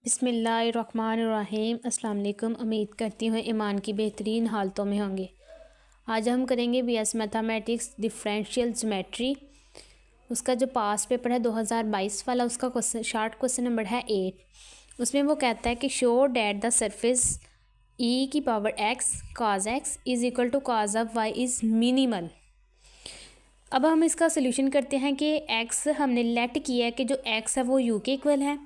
बिस्मिल्लाहिर्रहमानिर्रहीम। अस्सलाम वालेकुम। उम्मीद करती हूँ ईमान की बेहतरीन हालतों में होंगे। आज हम करेंगे बीएस मैथमेटिक्स डिफरेंशियल ज्योमेट्री। उसका जो पास पेपर है 2022 वाला, उसका क्वेश्चन शार्ट क्वेश्चन नंबर है 8। उसमें वो कहता है कि show that the surface e की power x cos x is equal to cos of y is minimal. अब हम इसका सोल्यूशन करते हैं कि एक्स हमने लेट किया है कि जो एक्स है वो यू के इक्वल है,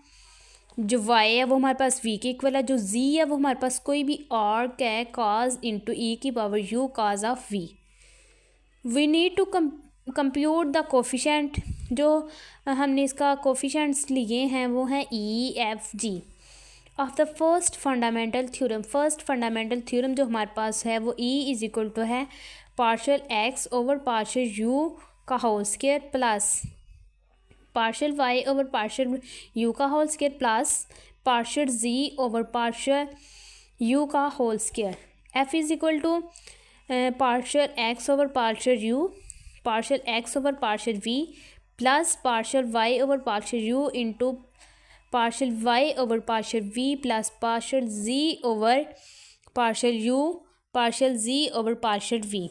जो वाई है वो हमारे पास वी के इक्वल है, जो जी है वो हमारे पास कोई भी आर्क है काज इंटू ई की power u cos of v. We need to compute the coefficient. जो हमने इसका कोफिशेंट्स लिए हैं वो हैं E F G of the first fundamental theorem. First fundamental theorem जो हमारे पास है वो ई इज इक्वल टू है partial x over partial u का whole square plus partial y over partial u का होल स्क्वायर प्लस पार्शियल जी over partial u का whole square. F is equal to partial x over partial u, partial x over partial v plus partial y over partial u into partial y over partial v plus partial ji over partial u partial ji over partial v.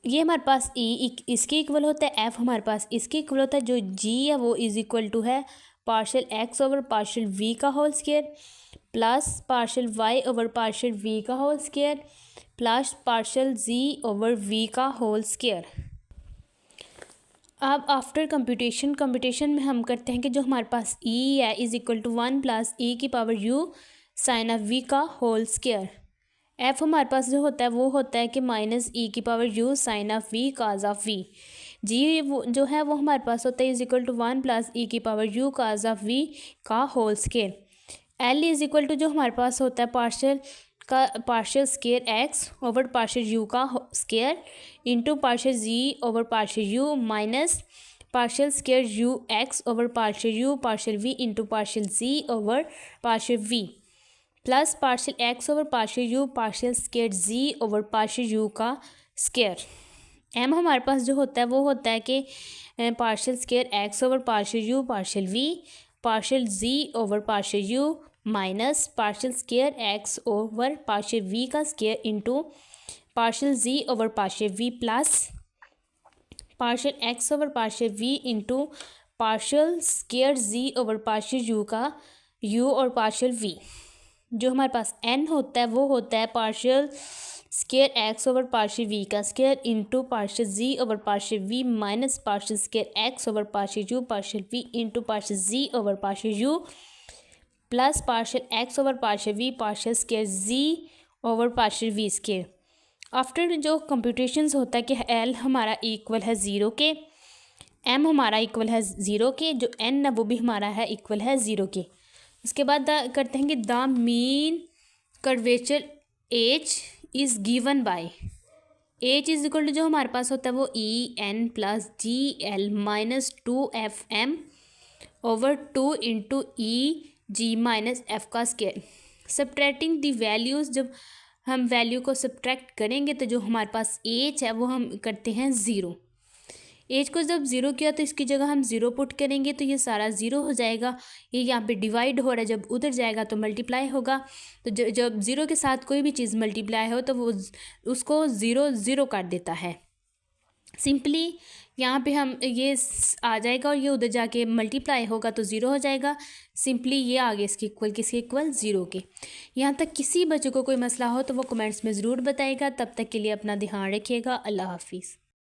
ये हमारे पास इसके equal होता है, F हमारे पास इसके equal होता है, जो जी है वो इज इक्वल टू है partial x over partial v का whole square plus partial y over partial v का होल स्क्वायर प्लस पार्शियल जी ओवर वी का होल स्क्वायर। अब आफ्टर कंप्यूटेशन में हम करते हैं कि जो हमारे पास ई है is equal to 1 plus e की power u sine of v का होल स्क्वायर। एफ हमारे पास जो होता है वो होता है कि माइनस ई की power u sine of v cos of v. G वो जो है वो हमारे पास होता है is equal to 1 plus e की power u cos of v का whole square. L is equal to जो हमारे पास होता है partial square x over partial u का स्क्वायर इंटू पार्शियल जी over partial u minus partial square u x over partial u partial v into partial जी over partial v plus partial x over partial u partial square G over partial u का square. M हमारे पास जो होता है वो होता है कि partial square x over partial u partial v partial जी over partial u minus partial square x over partial v का स्क्वायर इंटू पार्शियल जी over partial v plus partial x over partial v into partial square G over partial u का u और partial v. जो हमारे पास N होता है वो होता है partial square x over partial v का स्क्वायर इंटू पार्शियल जी over partial v minus partial square x over partial u partial v into partial जी over partial u plus partial x over partial v partial square G over partial v square. After जो computations होता है कि L हमारा equal है 0 के, M हमारा equal है 0 के, जो एन है वो भी हमारा है इक्वल है 0 के। उसके बाद करते हैं कि the mean curvature H is given by H is equal to जो हमारे पास होता है वो E N plus G L minus 2 FM over 2 into E G minus F का स्क्वायर। सब्ट्रैक्टिंग दी वैल्यूज़, जब हम वैल्यू को सब्ट्रैक्ट करेंगे तो जो हमारे पास एच है वो हम करते हैं 0। एज को जब 0 किया तो इसकी जगह हम 0 पुट करेंगे तो ये सारा 0 हो जाएगा। ये यहाँ पे डिवाइड हो रहा है, जब उधर जाएगा तो मल्टीप्लाई होगा। तो जब 0 के साथ कोई भी चीज़ मल्टीप्लाई हो तो वो उसको 0 0 कर देता है। सिंपली यहाँ पे हम ये आ जाएगा और ये उधर जाके मल्टीप्लाई होगा तो 0 हो जाएगा। सिंपली ये आगे इसके इक्वल किसके इक्वल 0 के। यहाँ तक किसी बच्चे को कोई मसला हो तो वो कमेंट्स में ज़रूर बताएगा। तब तक के लिए अपना ध्यान रखिएगा। अल्लाह हाफिज़।